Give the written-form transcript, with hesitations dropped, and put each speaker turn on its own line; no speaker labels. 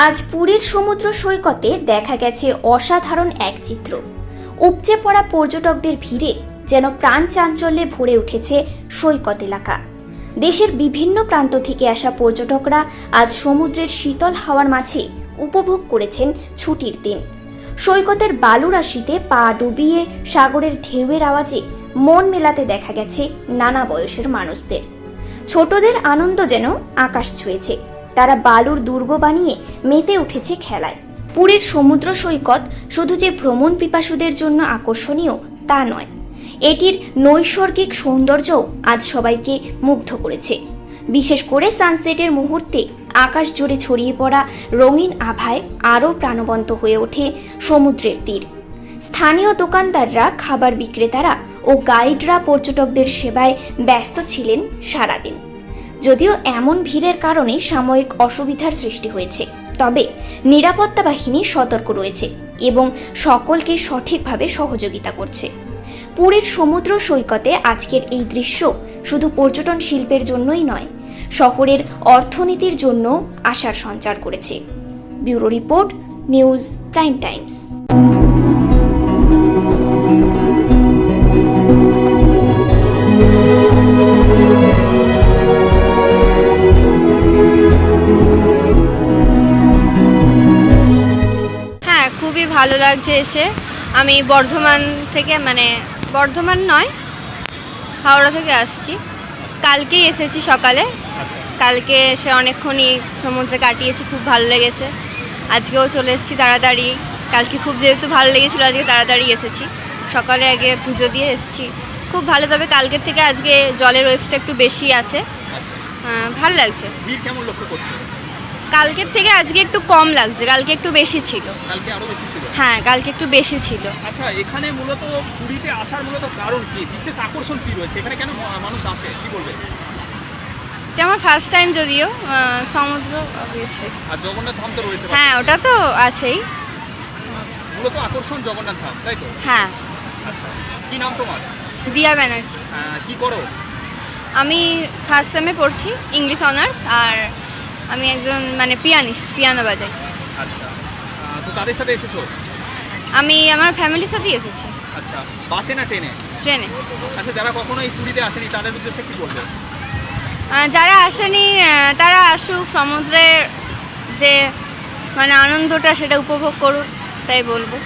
আজ পুরীর সমুদ্র সৈকতে দেখা গেছে অসাধারণ এক চিত্র। উপচে পড়া পর্যটকদের ভিড়ে যেন প্রাণ চাঞ্চল্যে ভরে উঠেছে সৈকত এলাকা। দেশের বিভিন্ন প্রান্ত থেকে আসা পর্যটকরা আজ সমুদ্রের শীতল হাওয়ার মাঝে উপভোগ করেছেন ছুটির দিন। সৈকতের বালুরাশিতে পা ডুবিয়ে সাগরের ঢেউয়ের আওয়াজে মন মেলাতে দেখা গেছে নানা বয়সের মানুষদের। ছোটদের আনন্দ যেন আকাশ ছুঁয়েছে, তারা বালুর দুর্গ বানিয়ে মেতে উঠেছে খেলায়। পুরীর সমুদ্র সৈকত শুধু যে ভ্রমণ পিপাসুদের জন্য আকর্ষণীয় তা নয়, এটির নৈসর্গিক সৌন্দর্যও আজ সবাইকে মুগ্ধ করেছে। বিশেষ করে সানসেটের মুহূর্তে আকাশ জুড়ে ছড়িয়ে পড়া রঙিন আভায় আরও প্রাণবন্ত হয়ে ওঠে সমুদ্রের তীর। স্থানীয় দোকানদাররা, খাবার বিক্রেতারা ও গাইডরা পর্যটকদের সেবায় ব্যস্ত ছিলেন সারাদিন। যদিও এমন ভিড়ের কারণে সাময়িক অসুবিধার সৃষ্টি হয়েছে, তবে নিরাপত্তা বাহিনী সতর্ক রয়েছে এবং সকলকে সঠিকভাবে সহযোগিতা করছে। পুরীর সমুদ্র সৈকতে আজকের এই দৃশ্য শুধু পর্যটন শিল্পের জন্যই নয়, শহরের অর্থনীতির জন্য আশার সঞ্চার করেছে। Bureau report, news prime Times.
খুবই ভালো লাগছে এসে। আমি বর্ধমান থেকে, বর্ধমান নয়, হাওড়া থেকে আসছি। কালকেই এসেছি সকালে। কালকে এসে অনেকক্ষণই সমুদ্রে কাটিয়েছি, খুব ভালো লেগেছে। আজকেও চলে এসেছি তাড়াতাড়ি। কালকে খুব যেহেতু ভালো লেগেছিলো, আজকে তাড়াতাড়ি এসেছি। সকালে আগে পুজো দিয়ে এসেছি, খুব ভালো। তবে কালকের থেকে আজকে জলের ওয়েভটা একটু বেশি আছে, ভালো লাগছে।
কেমন লক্ষ্য করছো?
কালকের থেকে আজকে একটু কম লাগছে, কালকে একটু বেশি ছিল।
কালকে আরো বেশি ছিল? হ্যাঁ,
কালকে একটু বেশি ছিল।
আচ্ছা, এখানে মূলত পুরীতে আসার মূলত কারণ কি, বিশেষ আকর্ষণ কি রয়েছে এখানে, কেন মানুষ আসে, কি বলবে?
এটা আমার ফার্স্ট টাইম, যদিও সমুদ্র অবভিয়াসলি।
আর জগন্নাথ ধাম তো রয়েছে।
হ্যাঁ, ওটা তো আছেই।
মূলত আকর্ষণ জগন্নাথ ধাম, তাই তো?
হ্যাঁ।
আচ্ছা, কি নাম তোমার?
দিয়া ব্যানার্জি।
কি করো?
আমি ফার্স্ট সেমে পড়ছি, ইংলিশ অনার্স। আর আমি একজন পিয়ানিস্ট, পিয়ানো বাজাই।
আচ্ছা, তো তাদের সাথে এসেছো?
আমি আমার ফ্যামিলির সাথেই এসেছি।
আচ্ছা, বাসে না ট্রেনে?
ট্রেনে।
আচ্ছা, যারা কখনো এই পুরীতে আসেনি তাদের উদ্দেশ্যে কি বলবে?
যারা আসেনি তারা আসুক, সমুদ্রের যে আনন্দটা সেটা উপভোগ করুক, তাই বলবো।